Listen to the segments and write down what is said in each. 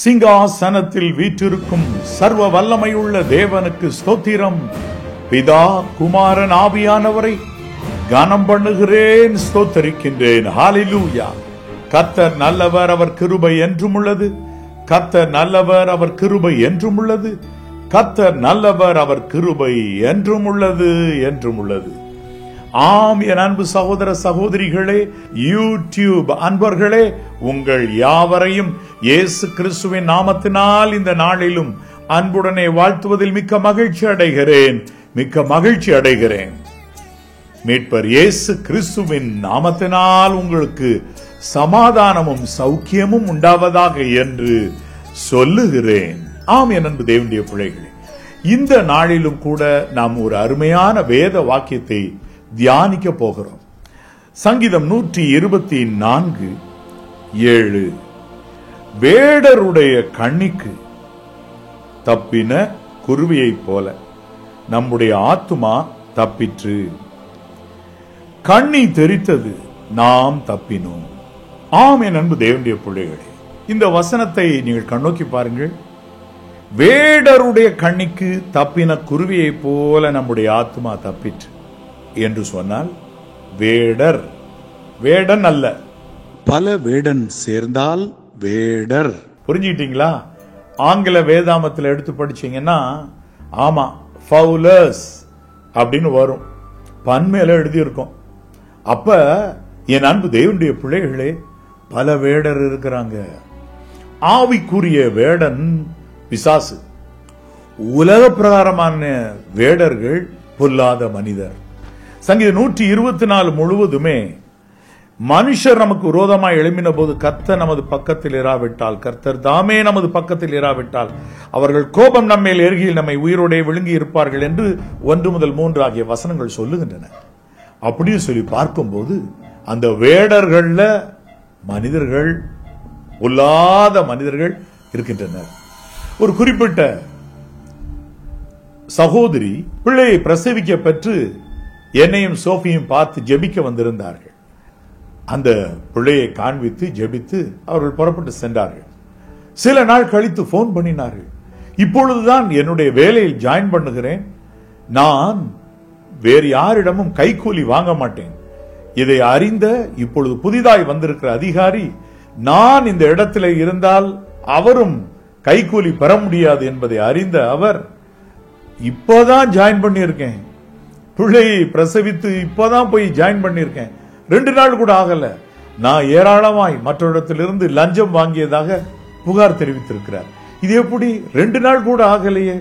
சிங்காசனத்தில் வீற்றிருக்கும் சர்வ வல்லமையுள்ள தேவனுக்கு ஸ்தோத்திரம். பிதா, குமாரன், ஆவியானவரை கனம் பண்ணுகிறேன், ஸ்தோத்தரிக்கின்றேன். ஹல்லேலூயா. கர்த்தர் நல்லவர், அவர் கிருபை என்றும் உள்ளது. கர்த்தர் நல்லவர், அவர் கிருபை என்றும் உள்ளது. கர்த்தர் நல்லவர், அவர் கிருபை என்றும் உள்ளது, என்றும் உள்ளது. ஆம், என் அன்பு சகோதர சகோதரிகளே, யூடியூப் அன்பர்களே, உங்கள் யாவரையும் இயேசு கிறிஸ்துவின் நாமத்தினால் இந்த நாளிலும் அன்புடனே வாழ்த்துவதில் மிக்க மகிழ்ச்சி அடைகிறேன், மிக்க மகிழ்ச்சி அடைகிறேன். மீட்பர் இயேசு கிறிஸ்துவின் நாமத்தினால் உங்களுக்கு சமாதானமும் சௌக்கியமும் உண்டாவதாக என்று சொல்லுகிறேன். ஆம், என் அன்பு தேவனுடைய பிள்ளைகளே, இந்த நாளிலும் கூட நாம் ஒரு அருமையான வேத வாக்கியத்தை தியானிக்க போகிறோம். சங்கீதம் 124:7. வேடருடைய கண்ணிக்கு தப்பின குருவியைப் போல நம்முடைய ஆத்துமா தப்பிற்று. கண்ணி தெரித்தது, நாம் தப்பினோம். ஆம், என் அன்பு தேவனுடைய பிள்ளைகளே, இந்த வசனத்தை நீங்கள் கண்ணோக்கி பாருங்கள். வேடருடைய கண்ணிக்கு தப்பின குருவியை போல நம்முடைய ஆத்துமா தப்பிற்று என்று சொன்னால், வேடர் வேடன் அல்ல, பல வேடன் சேர்ந்தால் வேடர். புரிஞ்சுக்கிட்டீங்களா? ஆங்கில வேதாமத்தில் எடுத்து படிச்சீங்கன்னா, ஆமா, ஃபவுலர்ஸ் அப்படின்னு வரும், பன்மையில எழுதி இருக்கும். அப்ப என் அன்பு தேவனுடைய பிள்ளைகளே, பல வேடர் இருக்கிறாங்க. ஆவிக்குரிய வேடன் பிசாசு, உலக பிரகாரமான வேடர்கள் பொல்லாத மனிதர். சங்கீதம் 124 முழுவதுமே மனுஷர் நமக்கு விரோதமாய் எழும்பின போது கர்த்தர் நமது பக்கத்தில் இராவிட்டால், கர்த்தர் தாமே நமது பக்கத்தில் இராவிட்டால் அவர்கள் கோபம் நம்மேல் எருகில் நம்மை உயிரோடே விழுங்கி இருப்பார்கள் என்று 1-3 ஆகிய வசனங்கள் சொல்லுகின்றன. அப்படியே சொல்லி பார்க்கும்போது அந்த வேடர்கள்ல மனிதர்கள், பொல்லாத மனிதர்கள் இருக்கின்றனர். ஒரு குறிப்பிட்ட சகோதரி பிள்ளையை பிரசவிக்க பெற்று என்னையும் சோஃபியும் பார்த்து ஜெபிக்க வந்திருந்தார்கள். அந்த பிள்ளையை காண்பித்து ஜெபித்து அவர்கள் புறப்பட்டு சென்றார்கள். சில நாள் கழித்து போன் பண்ணினார்கள். இப்பொழுதுதான் என்னுடைய வேலையில் ஜாயின் பண்ணுகிறேன், நான் வேறு யாரிடமும் கைக்கூலி வாங்க மாட்டேன். இதை அறிந்த இப்பொழுது புதிதாய் வந்திருக்கிற அதிகாரி, நான் இந்த இடத்துல இருந்தால் அவரும் கைக்கூலி பெற முடியாது என்பதை அறிந்த அவர், இப்பதான் ஜாயின் பண்ணியிருக்கேன், பிள்ளையை பிரசவித்து இப்பதான் போய் ஜாயின் பண்ணியிருக்கேன், 2 நாள் கூட ஆகல, நான் ஏராளமாய் மற்றொருடத்திலிருந்து லஞ்சம் வாங்கியதாக புகார் தெரிவித்திருக்கிறார். இது எப்படி 2 நாள் கூட ஆகலையே,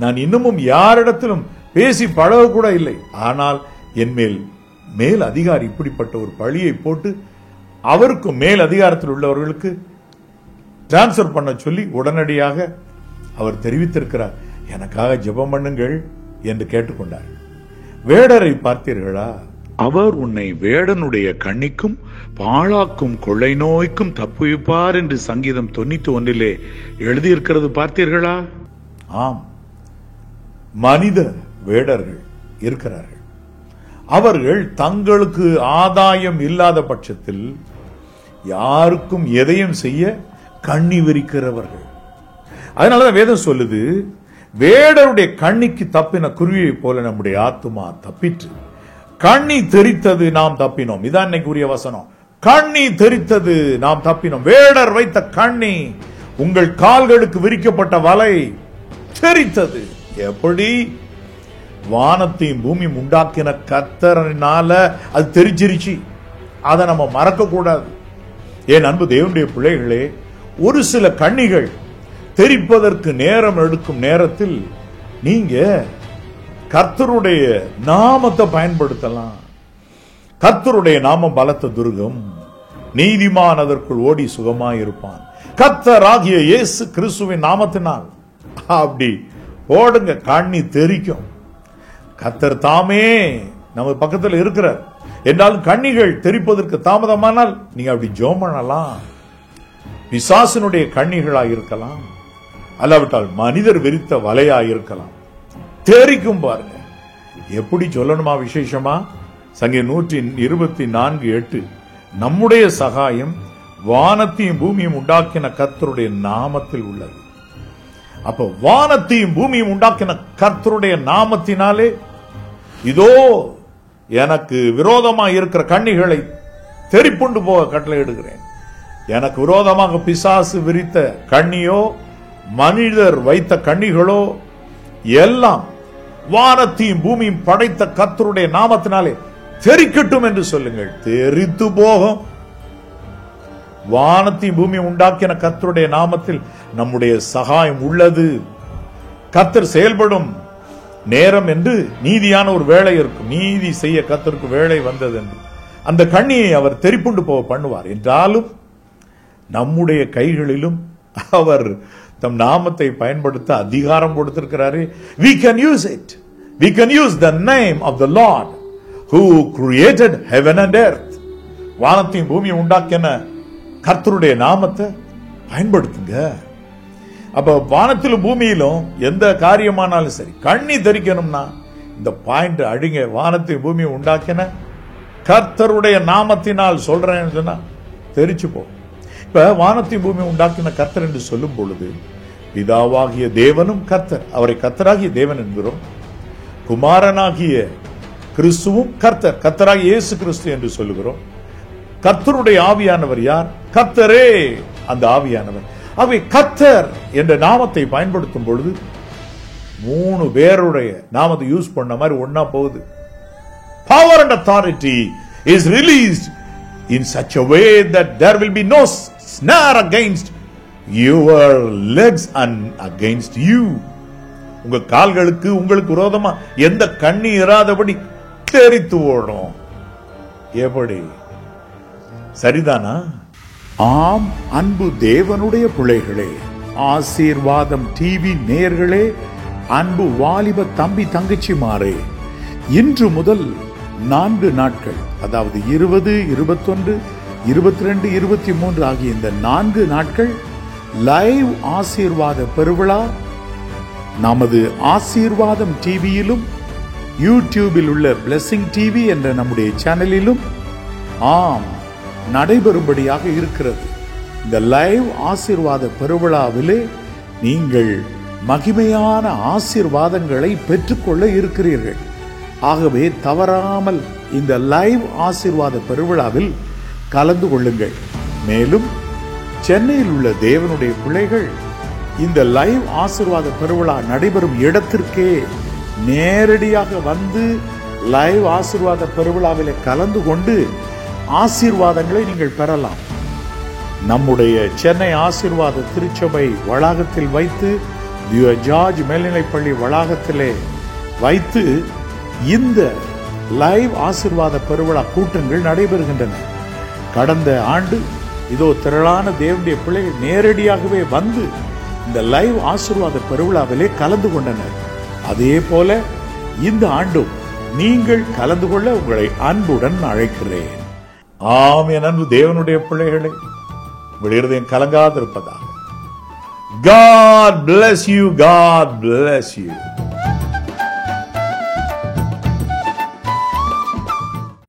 நான் இன்னமும் யாரிடத்திலும் பேசி பழக கூட இல்லை. ஆனால் என் மேல் அதிகாரி இப்படிப்பட்ட ஒரு பழியை போட்டு அவருக்கு மேல் அதிகாரத்தில் உள்ளவர்களுக்கு டிரான்ஸ்பர் பண்ண சொல்லி உடனடியாக அவர் தெரிவித்திருக்கிறார். எனக்காக ஜெபம் பண்ணுங்கள் என்று கேட்டுக்கொண்டார். வேடரை பார்த்தீர்களா? அவர் உன்னை வேடனுடைய கண்ணிக்கும் பாழாக்கும் கொள்ளை நோய்க்கும் தப்புவிப்பார் என்று சங்கீதம் 91 எழுதியிருக்கிறது பார்த்தீர்களா? ஆம், மனித வேடர்கள் இருக்கிறார்கள். அவர்கள் தங்களுக்கு ஆதாயம் இல்லாத பட்சத்தில் யாருக்கும் எதையும் செய்ய கண்ணி விரிக்கிறவர்கள். அதனாலதான் வேதம் சொல்லுது, வேடருடைய கண்ணிக்கு தப்பின குருவியை போல நம்முடைய ஆத்துமா தப்பிற்று. கண்ணி தெரித்தது, நாம் தப்பினோம். இதான் இன்னைக்கு உரிய வசனம். கண்ணி தெரித்தது, நாம் தப்பினோம். வேடர் வைத்த கண்ணி, உங்கள் கால்களுக்கு விரிக்கப்பட்ட வலை தெரித்தது. எப்படி? வானத்தையும் பூமி உண்டாக்கின கர்த்தரினால அது தெரிச்சிருச்சு. அதை நம்ம மறக்க கூடாது. என் அன்பு தேவனுடைய பிள்ளைகளே, ஒரு சில கண்ணிகள் தெரிப்பதற்கு நேரம் எடுக்கும் நேரத்தில் நீங்க கர்த்தருடைய நாமத்தை பயன்படுத்தலாம். கர்த்தருடைய நாமம் பலத்த துர்கம், நீதிமான் அதற்குள் ஓடி சுகமாயிருப்பான். கர்த்தராகிய இயேசு கிறிஸ்துவின் நாமத்தினால் அப்படி ஓடுங்க, கண்ணி தெரிக்கும். கர்த்தர் தாமே நம்ம பக்கத்தில் இருக்கிறார் என்றாலும் கண்ணிகள் தெரிப்பதற்கு தாமதமானால் நீங்க அப்படி ஜெபம் பண்ணலாம். பிசாசினுடைய கண்ணிகளாக இருக்கலாம், அல்லாவிட்டால் மனிதர் விரித்த வலையாக இருக்கலாம். தெரிக்கும் பாருங்க. எப்படி சொல்லணுமா விசேஷமா? சங்கீதம் 124:8, நம்முடைய சகாயம் வானத்தையும் பூமியும் உண்டாக்கின கர்த்தருடைய நாமத்தில் உள்ளது. அப்ப வானத்தையும் பூமியும் உண்டாக்கின கர்த்தருடைய நாமத்தினாலே இதோ எனக்கு விரோதமாக இருக்கிற கண்ணிகளை தெரிப்புண்டு போக கட்டளையிடுகிறேன். எனக்கு விரோதமாக பிசாசு விரித்த கண்ணியோ மனிதர் வைத்த கண்ணிகளோ எல்லாம் வானத்தையும் பூமியும் படைத்த கர்த்தருடைய நாமத்தினாலே தெரிக்கட்டும் என்று சொல்லுங்கள். தெரித்து போகும். வானத்தையும் பூமியும் உண்டாக்கின கர்த்தருடைய நாமத்தில் நம்முடைய சகாயம் உள்ளது. கர்த்தர் செயல்படும் நேரம் என்று நீதியான ஒரு வேலை இருக்கும். நீதி செய்ய கர்த்தருக்கு வேலை வந்தது என்று அந்த கண்ணியை அவர் தெரிப்புண்டு போக பண்ணுவார். என்றாலும் நம்முடைய கைகளிலும் அவர் தம் நாமத்தை பயன்படுத்த அதிகாரம் கொடுத்திருக்கிறாரு. We can use it. We can use the name of the Lord who created heaven and earth. வானத்தையும் பூமியும் உண்டாக்கின கர்த்தருடைய நாமத்தை பயன்படுத்துங்க. அப்ப வானத்திலும் பூமியிலும் எந்த காரியமானாலும் சரி, கண்ணி தரிக்கணும்னா இந்த பாயிண்ட் அடிங்க. வானத்தையும் பூமியும் உண்டாக்கின கர்த்தருடைய நாமத்தினால் சொல்றேன்னு சொன்னா தெரிச்சு போ. இப்ப வானத்தையும் பூமியும் உண்டாக்கின கர்த்தர் என்று சொல்லும் பொழுது பிதாவாகிய தேவனும் கர்த்தர், அவரை கர்த்தராகிய தேவன் என்கிறோம். குமாரனாகிய கிறிஸ்துவும் கர்த்தர், கர்த்தராகிய இயேசு கிறிஸ்து என்று சொல்லுகிறோம். கர்த்தருடைய ஆவியானவர் யார்? கர்த்தரே அந்த ஆவியானவர். ஆகவே கர்த்தர் என்ற நாமத்தை பயன்படுத்தும் பொழுது 3 பேருடைய நாமத்தை யூஸ் பண்ண மாதிரி ஒன்னா போகுது. Power and authority is released in such a way that there will be no snare against your legs and against you. உங்க கால்களுக்கு உங்களுக்கு விரோதமா எந்த கண்ணி இராதபடி தெரித்து ஓடும். எப்படி? சரிதானா? ஆம், அன்பு தேவனுடைய பிள்ளைகளே, ஆசீர்வாதம் டிவி நேயர்களே, அன்பு வாலிப தம்பி தங்கச்சிமாரே, இன்று முதல் 4 நாட்கள், அதாவது 20, 21, 22, 23 ஆகிய இந்த 4 நாட்கள் லைவ் ஆசீர்வாத பெருவிழா நமது ஆசீர்வாதம் டிவியிலும் யூடியூபில் உள்ள பிளெஸிங் டிவி என்ற நம்முடைய சேனலிலும் ஆம் நடைபெறும்படியாக இருக்கிறது. இந்த லைவ் ஆசீர்வாத பெருவிழாவிலே நீங்கள் மகிமையான ஆசீர்வாதங்களை பெற்றுக்கொள்ள இருக்கிறீர்கள். ஆகவே தவறாமல் இந்த லைவ் ஆசீர்வாத பெருவிழாவில் கலந்து கொள்ளுங்கள். மேலும் சென்னையில் உள்ள தேவனுடைய பிள்ளைகள் இந்த லைவ் ஆசீர்வாத பெருவிழா நடைபெறும் இடத்திற்கே நேரடியாக வந்து லைவ் ஆசீர்வாத பெருவிழாவிலே கலந்து கொண்டு ஆசீர்வாதங்களை நீங்கள் பெறலாம். நம்முடைய சென்னை ஆசீர்வாத திருச்சபை வளாகத்தில் வைத்து, ஜார்ஜ் மேல்நிலைப்பள்ளி வளாகத்திலே வைத்து இந்த லைவ் ஆசீர்வாத பெருவிழா கூட்டங்கள் நடைபெறுகின்றன. கடந்த ஆண்டு இதோ திரளான தேவனுடைய பிள்ளைகள் நேரடியாகவே வந்து இந்த லைவ் ஆசீர்வாத பெருவிழாவிலே கலந்து கொண்டனர். அதே போல இந்த ஆண்டும் நீங்கள் கலந்து கொள்ள உங்களை அன்புடன் அழைக்கிறேன். ஆம், என் அன்பு தேவனுடைய பிள்ளைகளை, உங்கள் இருதயம் கலங்காதிருப்பதாக. God bless you. God bless you.